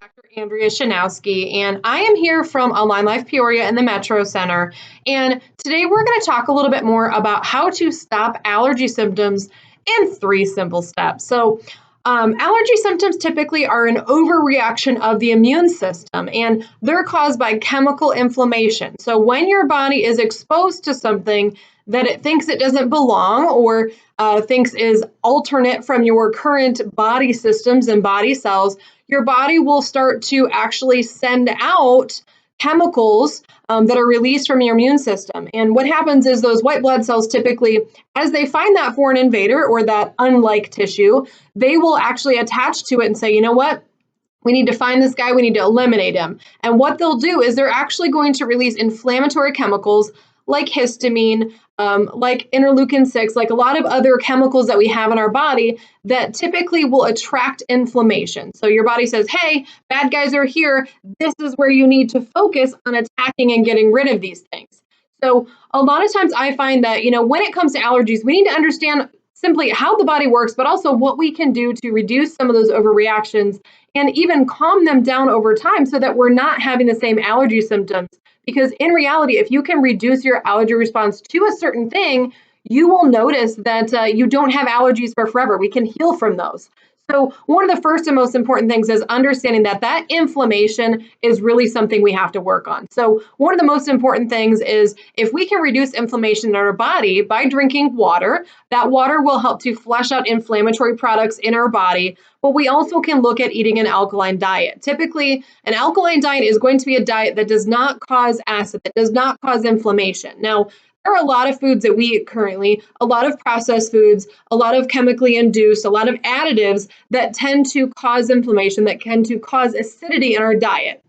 Dr. Andrea Schnowske, and I am here from AlignLife of Peoria in the Metro Center. And today we're going to talk a little bit more about how to stop allergy symptoms in 3 simple steps. Allergy symptoms typically are an overreaction of the immune system, and they're caused by chemical inflammation. So when your body is exposed to something that it thinks it doesn't belong or thinks is alternate from your current body systems and body cells, your body will start to actually send out chemicals that are released from your immune system. And what happens is those white blood cells typically, as they find that foreign invader or that unlike tissue, they will actually attach to it and say, you know what? We need to find this guy, we need to eliminate him. And what they'll do is they're actually going to release inflammatory chemicals like histamine, like interleukin-6, like a lot of other chemicals that we have in our body that typically will attract inflammation. So your body says, hey, bad guys are here. This is where you need to focus on attacking and getting rid of these things. So a lot of times I find that, when it comes to allergies, we need to understand simply how the body works, but also what we can do to reduce some of those overreactions and even calm them down over time so that we're not having the same allergy symptoms. Because in reality, if you can reduce your allergy response to a certain thing, you will notice that you don't have allergies for forever. We can heal from those. So one of the first and most important things is understanding that inflammation is really something we have to work on. So one of the most important things is if we can reduce inflammation in our body by drinking water, that water will help to flush out inflammatory products in our body. But we also can look at eating an alkaline diet. Typically, an alkaline diet is going to be a diet that does not cause acid, that does not cause inflammation. Now, there are a lot of foods that we eat currently, a lot of processed foods, a lot of chemically induced, a lot of additives that tend to cause inflammation, that tend to cause acidity in our diet.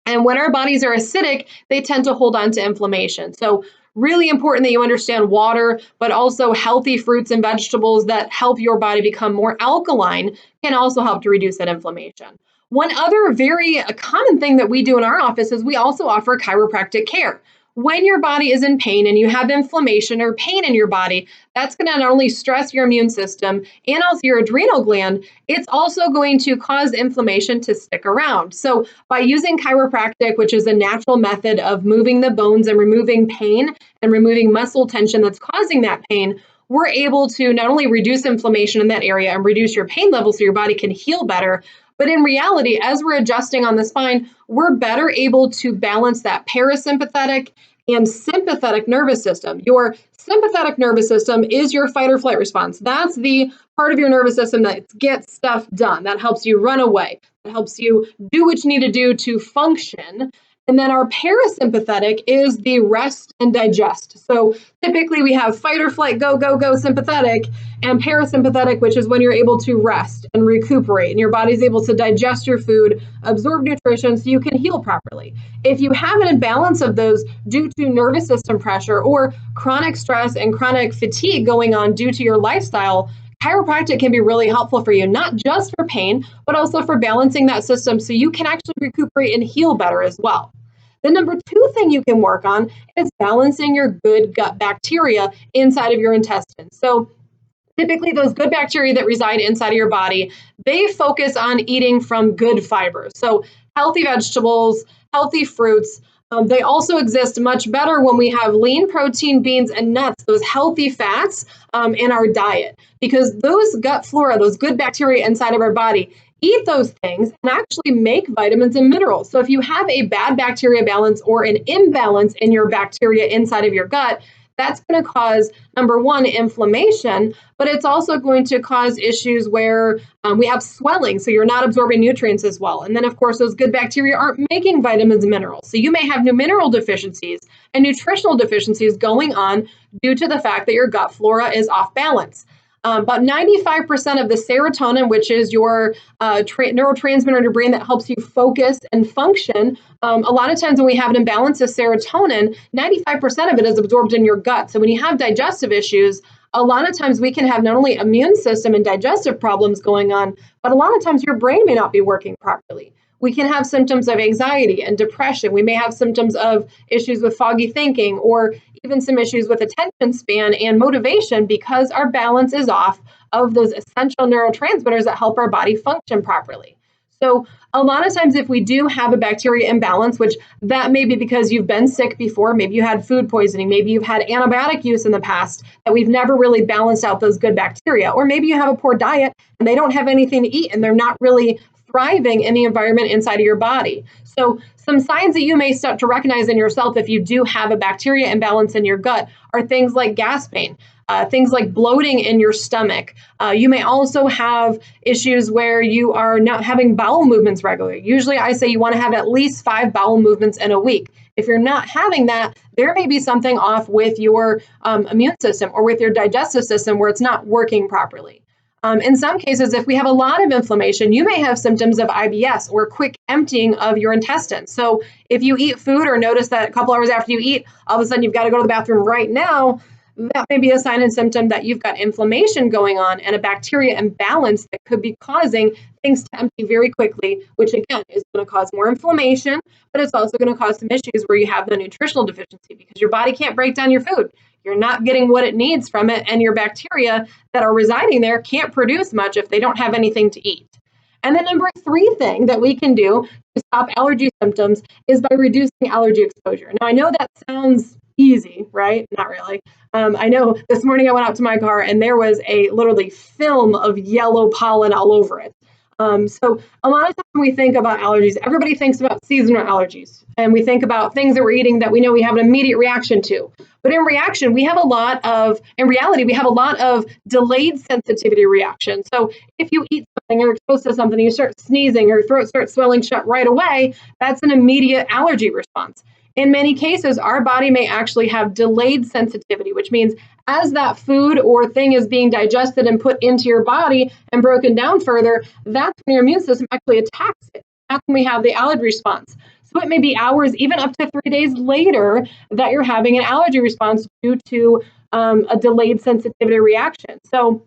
And when our bodies are acidic, they tend to hold on to inflammation. So really important that you understand water, but also healthy fruits and vegetables that help your body become more alkaline can also help to reduce that inflammation. One other very common thing that we do in our office is we also offer chiropractic care. When your body is in pain and you have inflammation or pain in your body, that's going to not only stress your immune system and also your adrenal gland, it's also going to cause inflammation to stick around. So by using chiropractic, which is a natural method of moving the bones and removing pain and removing muscle tension that's causing that pain, we're able to not only reduce inflammation in that area and reduce your pain level so your body can heal better, but in reality, as we're adjusting on the spine, we're better able to balance that parasympathetic and sympathetic nervous system. Your sympathetic nervous system is your fight or flight response. That's the part of your nervous system that gets stuff done, that helps you run away, that helps you do what you need to do to function. And then our parasympathetic is the rest and digest. So typically we have fight or flight, go, go, go, sympathetic, and parasympathetic, which is when you're able to rest and recuperate and your body's able to digest your food, absorb nutrition so you can heal properly. If you have an imbalance of those due to nervous system pressure or chronic stress and chronic fatigue going on due to your lifestyle, chiropractic can be really helpful for you, not just for pain, but also for balancing that system so you can actually recuperate and heal better as well. The number 2 thing you can work on is balancing your good gut bacteria inside of your intestines. So typically those good bacteria that reside inside of your body, they focus on eating from good fibers. So healthy vegetables, healthy fruits. They also exist much better when we have lean protein, beans, and nuts, those healthy fats in our diet, because those gut flora, those good bacteria inside of our body, eat those things and actually make vitamins and minerals. So if you have a bad bacteria balance or an imbalance in your bacteria inside of your gut, that's going to cause, number 1, inflammation, but it's also going to cause issues where we have swelling, so you're not absorbing nutrients as well. And then, of course, those good bacteria aren't making vitamins and minerals. So you may have new mineral deficiencies and nutritional deficiencies going on due to the fact that your gut flora is off balance. About 95% of the serotonin, which is your neurotransmitter in your brain that helps you focus and function, a lot of times when we have an imbalance of serotonin, 95% of it is absorbed in your gut. So when you have digestive issues, a lot of times we can have not only immune system and digestive problems going on, but a lot of times your brain may not be working properly. We can have symptoms of anxiety and depression. We may have symptoms of issues with foggy thinking or even some issues with attention span and motivation because our balance is off of those essential neurotransmitters that help our body function properly. So a lot of times if we do have a bacteria imbalance, which that may be because you've been sick before, maybe you had food poisoning, maybe you've had antibiotic use in the past, that we've never really balanced out those good bacteria, or maybe you have a poor diet and they don't have anything to eat and they're not really thriving in the environment inside of your body. So some signs that you may start to recognize in yourself if you do have a bacteria imbalance in your gut are things like gas pain, things like bloating in your stomach. You may also have issues where you are not having bowel movements regularly. Usually I say you want to have at least 5 bowel movements in a week. If you're not having that, there may be something off with your immune system or with your digestive system where it's not working properly. In some cases, if we have a lot of inflammation, you may have symptoms of IBS or quick emptying of your intestines. So if you eat food or notice that a couple hours after you eat, all of a sudden you've got to go to the bathroom right now, that may be a sign and symptom that you've got inflammation going on and a bacteria imbalance that could be causing things to empty very quickly, which again is going to cause more inflammation, but it's also going to cause some issues where you have the nutritional deficiency because your body can't break down your food. You're not getting what it needs from it, and your bacteria that are residing there can't produce much if they don't have anything to eat. And the number 3 thing that we can do to stop allergy symptoms is by reducing allergy exposure. Now, I know that sounds easy, right? Not really. I know this morning I went out to my car and there was a literally film of yellow pollen all over it. So a lot of times when we think about allergies, everybody thinks about seasonal allergies, and we think about things that we're eating that we know we have an immediate reaction to. But in reality, we have a lot of delayed sensitivity reactions. So if you eat something or exposed to something, you start sneezing, or your throat starts swelling shut right away, that's an immediate allergy response. In many cases, our body may actually have delayed sensitivity, which means as that food or thing is being digested and put into your body and broken down further, that's when your immune system actually attacks it. That's when we have the allergy response. So it may be hours, even up to 3 days later, that you're having an allergy response due to a delayed sensitivity reaction. So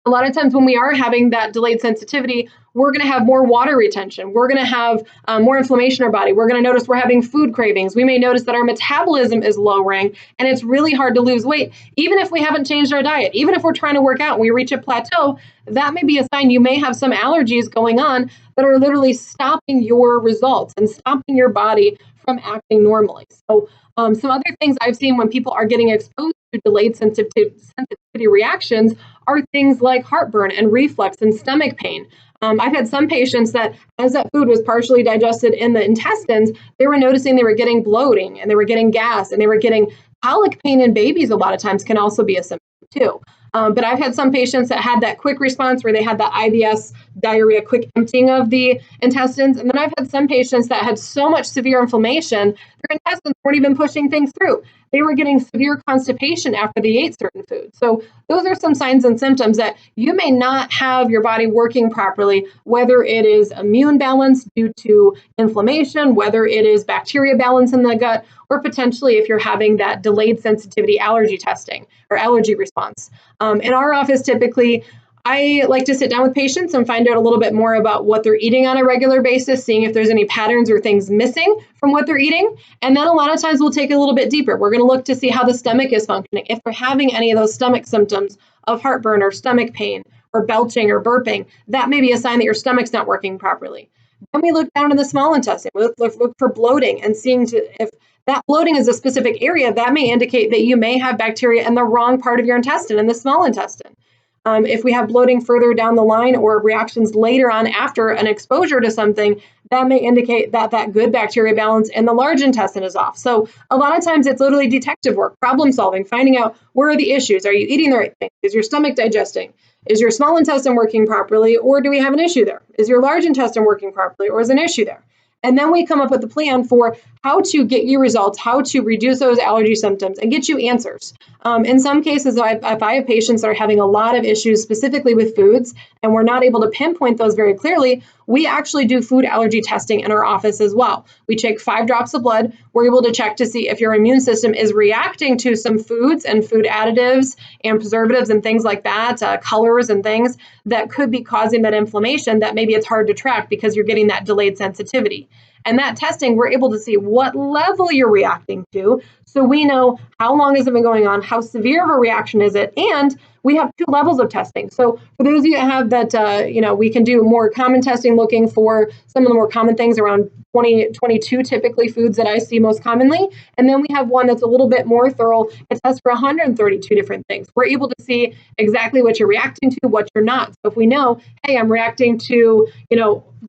a lot of times when we are having that delayed sensitivity, we're going to have more water retention. We're going to have more inflammation in our body. We're going to notice we're having food cravings. We may notice that our metabolism is lowering, and it's really hard to lose weight, even if we haven't changed our diet. Even if we're trying to work out and we reach a plateau, that may be a sign you may have some allergies going on that are literally stopping your results and stopping your body from acting normally. So some other things I've seen when people are getting exposed to delayed sensitivity reactions are things like heartburn and reflux and stomach pain. I've had some patients that as that food was partially digested in the intestines, they were noticing they were getting bloating and they were getting gas and they were getting colic pain in babies a lot of times can also be a symptom too. But I've had some patients that had that quick response where they had that IBS diarrhea, quick emptying of the intestines. And then I've had some patients that had so much severe inflammation, their intestines weren't even pushing things through. They were getting severe constipation after they ate certain foods. So those are some signs and symptoms that you may not have your body working properly, whether it is immune balance due to inflammation, whether it is bacteria balance in the gut, or potentially if you're having that delayed sensitivity allergy testing or allergy response. In our office, typically, I like to sit down with patients and find out a little bit more about what they're eating on a regular basis, seeing if there's any patterns or things missing from what they're eating. And then a lot of times we'll take it a little bit deeper. We're going to look to see how the stomach is functioning. If they're having any of those stomach symptoms of heartburn or stomach pain or belching or burping, that may be a sign that your stomach's not working properly. Then we look down in the small intestine. We look for bloating and seeing if that bloating is a specific area, that may indicate that you may have bacteria in the wrong part of your intestine, in the small intestine. If we have bloating further down the line or reactions later on after an exposure to something, that may indicate that that good bacteria balance in the large intestine is off. So a lot of times it's literally detective work, problem solving, finding out where are the issues. Are you eating the right thing? Is your stomach digesting? Is your small intestine working properly, or do we have an issue there? Is your large intestine working properly, or is an issue there? And then we come up with a plan for how to get you results, how to reduce those allergy symptoms and get you answers. In some cases, if I have patients that are having a lot of issues specifically with foods and we're not able to pinpoint those very clearly, we actually do food allergy testing in our office as well. We take 5 drops of blood. We're able to check to see if your immune system is reacting to some foods and food additives and preservatives and things like that, colors and things that could be causing that inflammation that maybe it's hard to track because you're getting that delayed sensitivity. And that testing, we're able to see what level you're reacting to. So we know how long has it been going on, how severe of a reaction is it, and we have 2 levels of testing. So for those of you that have that, we can do more common testing looking for some of the more common things around 22 typically foods that I see most commonly. And then we have one that's a little bit more thorough. It tests for 132 different things. We're able to see exactly what you're reacting to, what you're not. So if we know, hey, I'm reacting to,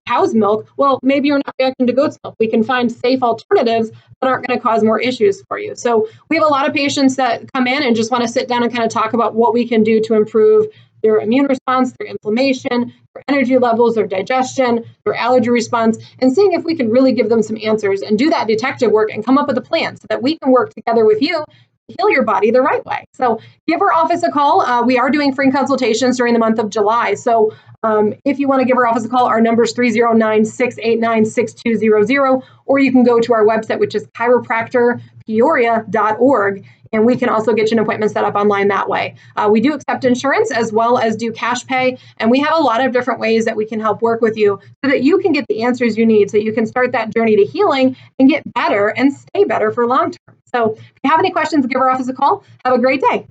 cow's milk, well, maybe you're not reacting to goat's milk. We can find safe alternatives that aren't going to cause more issues for you. So we have a lot of patients that come in and just want to sit down and kind of talk about what we can do to improve their immune response, their inflammation, their energy levels, their digestion, their allergy response, and seeing if we can really give them some answers and do that detective work and come up with a plan so that we can work together with you to heal your body the right way. So give our office a call. We are doing free consultations during the month of July. So if you want to give our office a call, our number is 309-689-6200, or you can go to our website, which is chiropractorpeoria.org. And we can also get you an appointment set up online that way. We do accept insurance as well as do cash pay. And we have a lot of different ways that we can help work with you so that you can get the answers you need, so you can start that journey to healing and get better and stay better for long term. So if you have any questions, give our office a call. Have a great day.